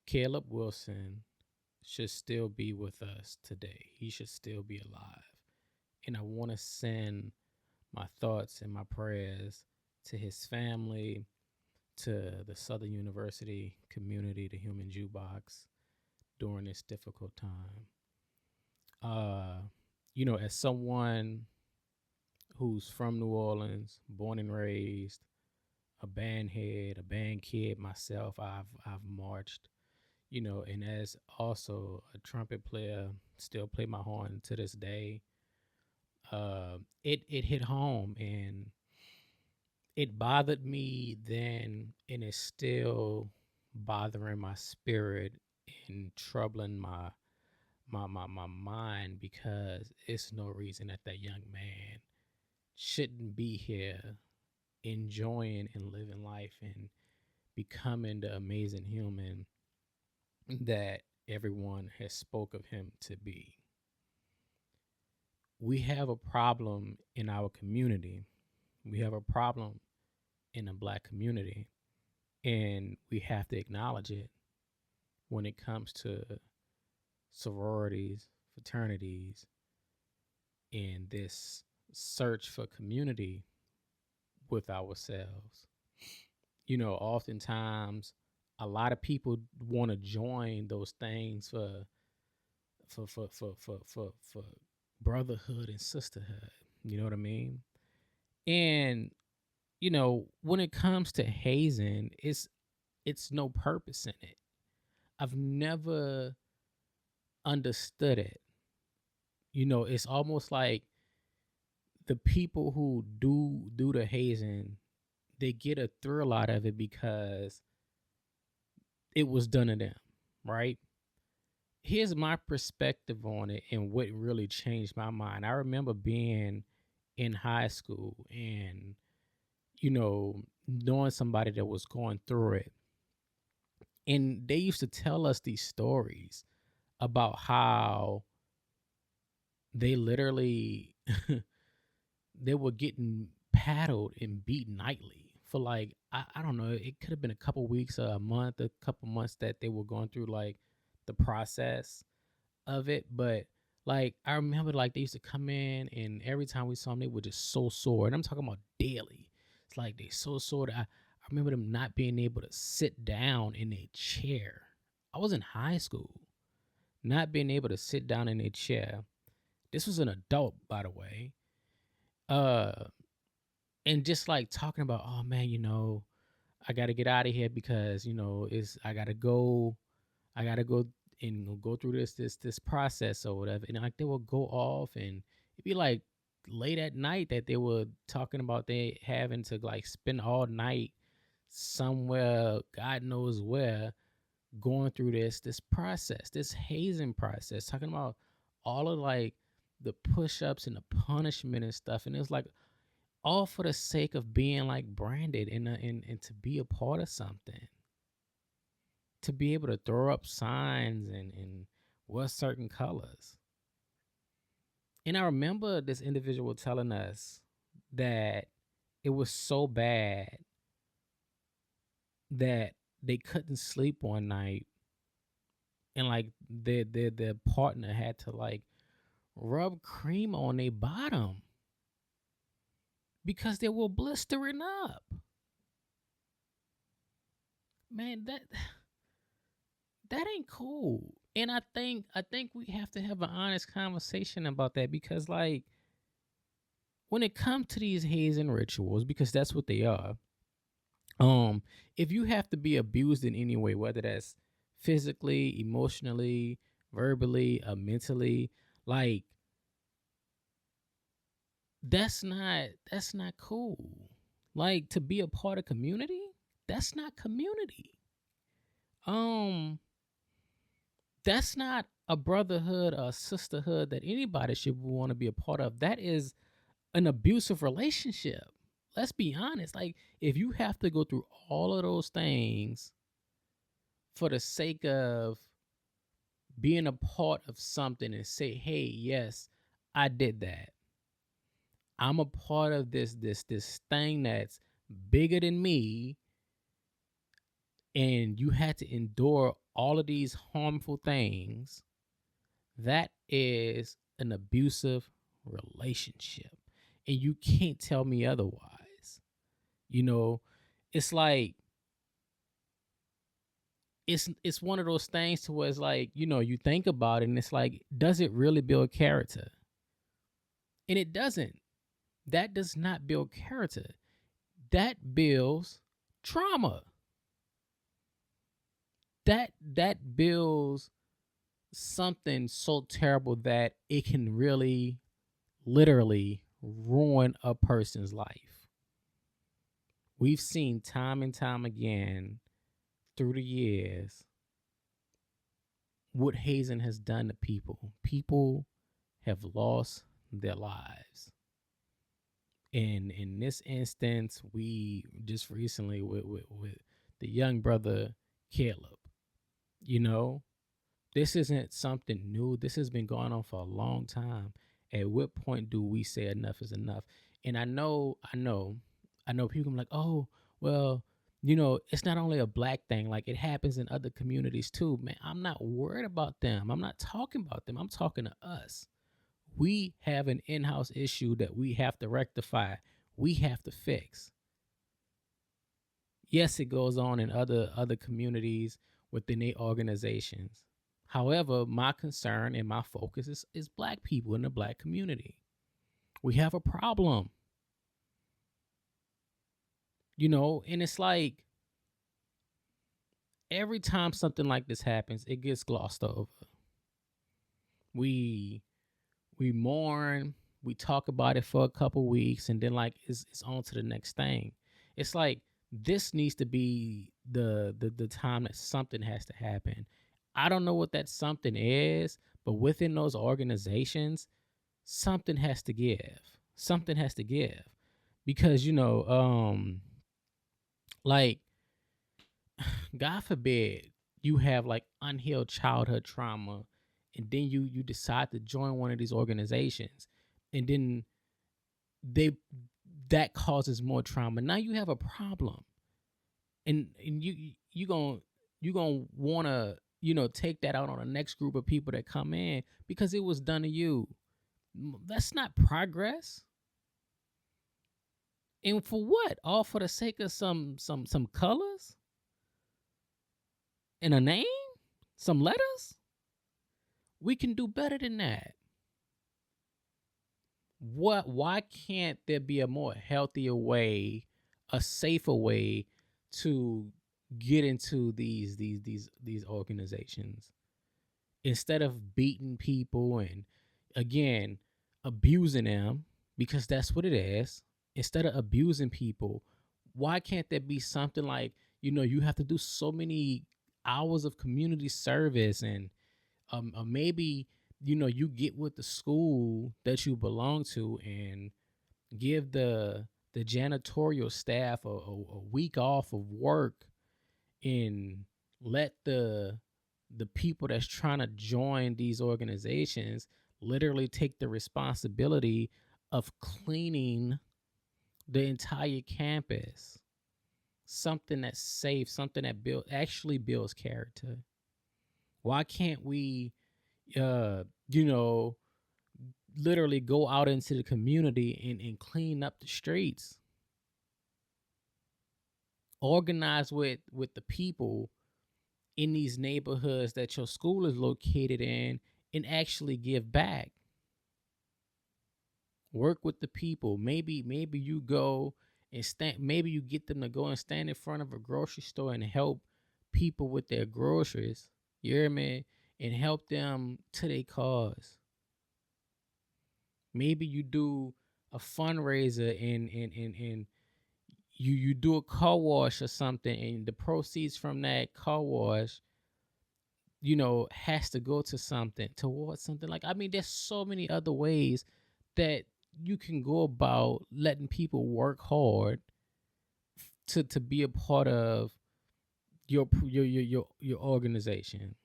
Caleb Wilson should still be with us today. He should still be alive. And I want to send my thoughts and my prayers to his family, to the Southern University community, the Human Jukebox, during this difficult time. Uh, as someone who's from New Orleans, born and raised, a band head, a band kid myself, I've marched, and as also a trumpet player, still play my horn to this day. It hit home, and it bothered me then, and it's still bothering my spirit and troubling my mind, because it's no reason that that young man shouldn't be here enjoying and living life and becoming the amazing human that everyone has spoke of him to be. We have a problem in our community. We have a problem in the black community, and we have to acknowledge it when it comes to sororities, fraternities, and this search for community with ourselves. Oftentimes a lot of people want to join those things for brotherhood and sisterhood. You know what I mean? And when it comes to hazing, it's no purpose in it. I've never understood it. It's almost like the people who do the hazing, they get a thrill out of it because it was done to them, right? Here's my perspective on it and what really changed my mind. I remember being in high school and knowing somebody that was going through it, and they used to tell us these stories about how they literally they were getting paddled and beat nightly for, like, I don't know, it could have been a couple weeks or a month, a couple months that they were going through, like, the process of it. But, like, I remember, like, they used to come in, and every time we saw them, they were just so sore, and I'm talking about daily. It's like they so sore that I remember them not being able to sit down in a chair. I was in high school, not being able to sit down in a chair. This was an adult, by the way. Uh, and just like talking about, oh man, I got to get out of here because it's I gotta go and go through this process or whatever. And like they will go off, and it'd be like late at night that they were talking about they having to like spend all night somewhere, God knows where, going through this process, this hazing process, talking about all of like the push-ups and the punishment and stuff. And it's like all for the sake of being like branded and to be a part of something, to be able to throw up signs and wear certain colors. And I remember this individual telling us that it was so bad that they couldn't sleep one night, and like their partner had to like rub cream on their bottom because they were blistering up. Man, that ain't cool. And I think we have to have an honest conversation about that, because like when it comes to these hazing rituals, because that's what they are. Um, if you have to be abused in any way, whether that's physically, emotionally, verbally, or mentally, like that's not cool. Like to be a part of community, that's not community. Um, that's not a brotherhood or a sisterhood that anybody should want to be a part of. That is an abusive relationship. Let's be honest. Like, if you have to go through all of those things for the sake of being a part of something and say, hey, yes, I did that. I'm a part of this thing that's bigger than me, and you had to endure all of these harmful things, that is an abusive relationship. And you can't tell me otherwise. You know, it's like it's one of those things to where it's like, you think about it and it's like, does it really build character? And it doesn't. That does not build character. That builds trauma. That builds something so terrible that it can really literally ruin a person's life. We've seen time and time again through the years what hazing has done to people. People have lost their lives. And in this instance, we just recently with the young brother Caleb, you know, this isn't something new. This has been going on for a long time. At what point do we say enough is enough? And I know people are like, oh, well, it's not only a black thing. Like, it happens in other communities too, man. I'm not worried about them. I'm not talking about them. I'm talking to us. We have an in-house issue that we have to rectify. We have to fix. Yes, it goes on in other communities within their organizations. However, my concern and my focus is black people in the black community. We have a problem, and it's like every time something like this happens, it gets glossed over. We we mourn, we talk about it for a couple weeks, and then like it's on to the next thing. It's like this needs to be the time that something has to happen. I don't know what that something is, but within those organizations, something has to give. Something has to give. Because like, God forbid you have like unhealed childhood trauma, and then you decide to join one of these organizations, and then they that causes more trauma. Now you have a problem, and you gonna want to take that out on the next group of people that come in because it was done to you. That's not progress. And for what? All for the sake of some colors and a name, some letters. We can do better than that. Why can't there be a more healthier way, a safer way to get into these organizations instead of beating people and, again, abusing them, because that's what it is. Instead of abusing people, why can't there be something like, you have to do so many hours of community service, and maybe you get with the school that you belong to and give the janitorial staff a week off of work, and let the people that's trying to join these organizations literally take the responsibility of cleaning the entire campus. Something that's safe, something that actually builds character. Why can't we uh you know literally go out into the community and clean up the streets, organize with the people in these neighborhoods that your school is located in, and actually give back? Work with the people. Maybe you go and stand, maybe you get them to go and stand in front of a grocery store and help people with their groceries, you hear me, and help them to their cause. Maybe you do a fundraiser, and you do a car wash or something, and the proceeds from that car wash, has to go to something, towards something. Like, I mean, there's so many other ways that you can go about letting people work hard to be a part of your organization.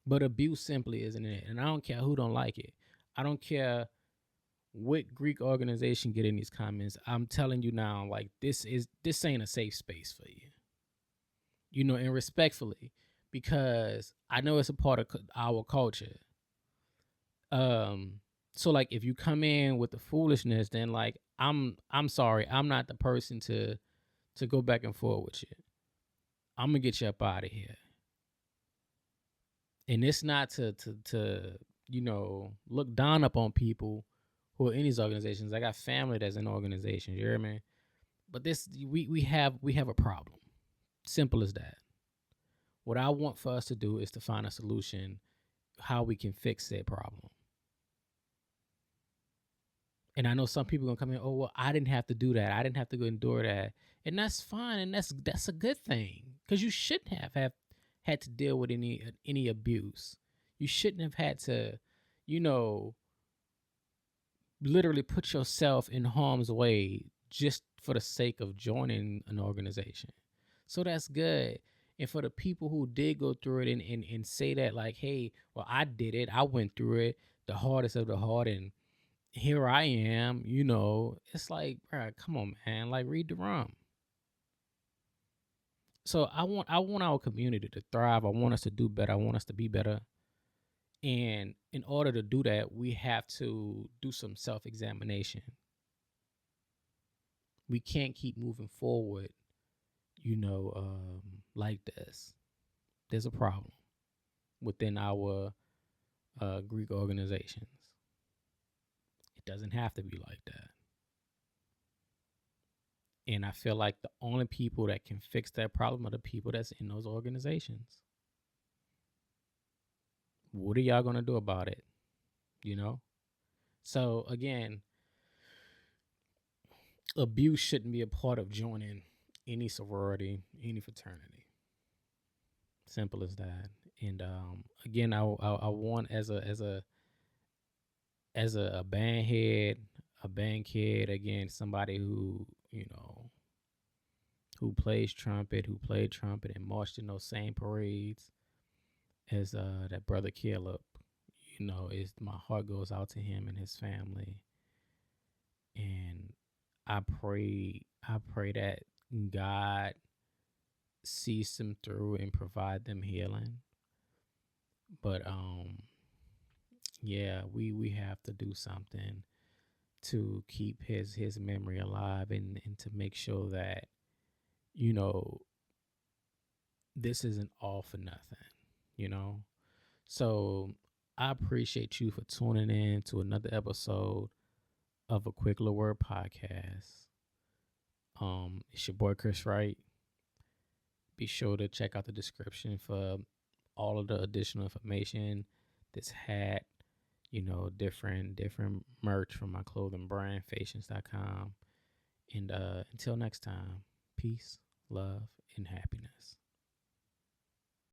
But abuse simply isn't it. And I don't care who don't like it. I don't care what Greek organization get in these comments. I'm telling you now, like, this ain't a safe space for you. and respectfully, because I know it's a part of our culture. Um, so like if you come in with the foolishness, then like I'm sorry, I'm not the person to go back and forth with you. I'm gonna get you up out of here. And it's not to look down upon people who are in these organizations. I got family that's in organizations, you hear me? But this we have a problem. Simple as that. What I want for us to do is to find a solution how we can fix that problem. And I know some people gonna come in, oh well, I didn't have to do that. I didn't have to go endure that. And that's fine, and that's a good thing. Because you shouldn't have had to deal with any abuse. You shouldn't have had to, you know, literally put yourself in harm's way just for the sake of joining an organization. So that's good. And for the people who did go through it and say that, like, hey, well, I did it, I went through it, the hardest of the hard, and here I am, it's like, bro, come on, man, like, read the room. So I want our community to thrive. I want us to do better. I want us to be better. And in order to do that, we have to do some self-examination. We can't keep moving forward, like this. There's a problem within our Greek organizations. It doesn't have to be like that. And I feel like the only people that can fix that problem are the people that's in those organizations. What are y'all going to do about it? You know? So, again, abuse shouldn't be a part of joining any sorority, any fraternity. Simple as that. And again, I want as a band head, a band kid, again, somebody who plays trumpet, who played trumpet and marched in those same parades as that brother Caleb. Is my heart goes out to him and his family, and I pray that God sees them through and provide them healing. But yeah, we have to do something to keep his memory alive, and to make sure that you know this isn't all for nothing. You know, so I appreciate you for tuning in to another episode of a Quick Little Word podcast. It's your boy Chris Wright. Be sure to check out the description for all of the additional information. This hat, different merch from my clothing brand, Fations.com. And until next time, peace, love, and happiness.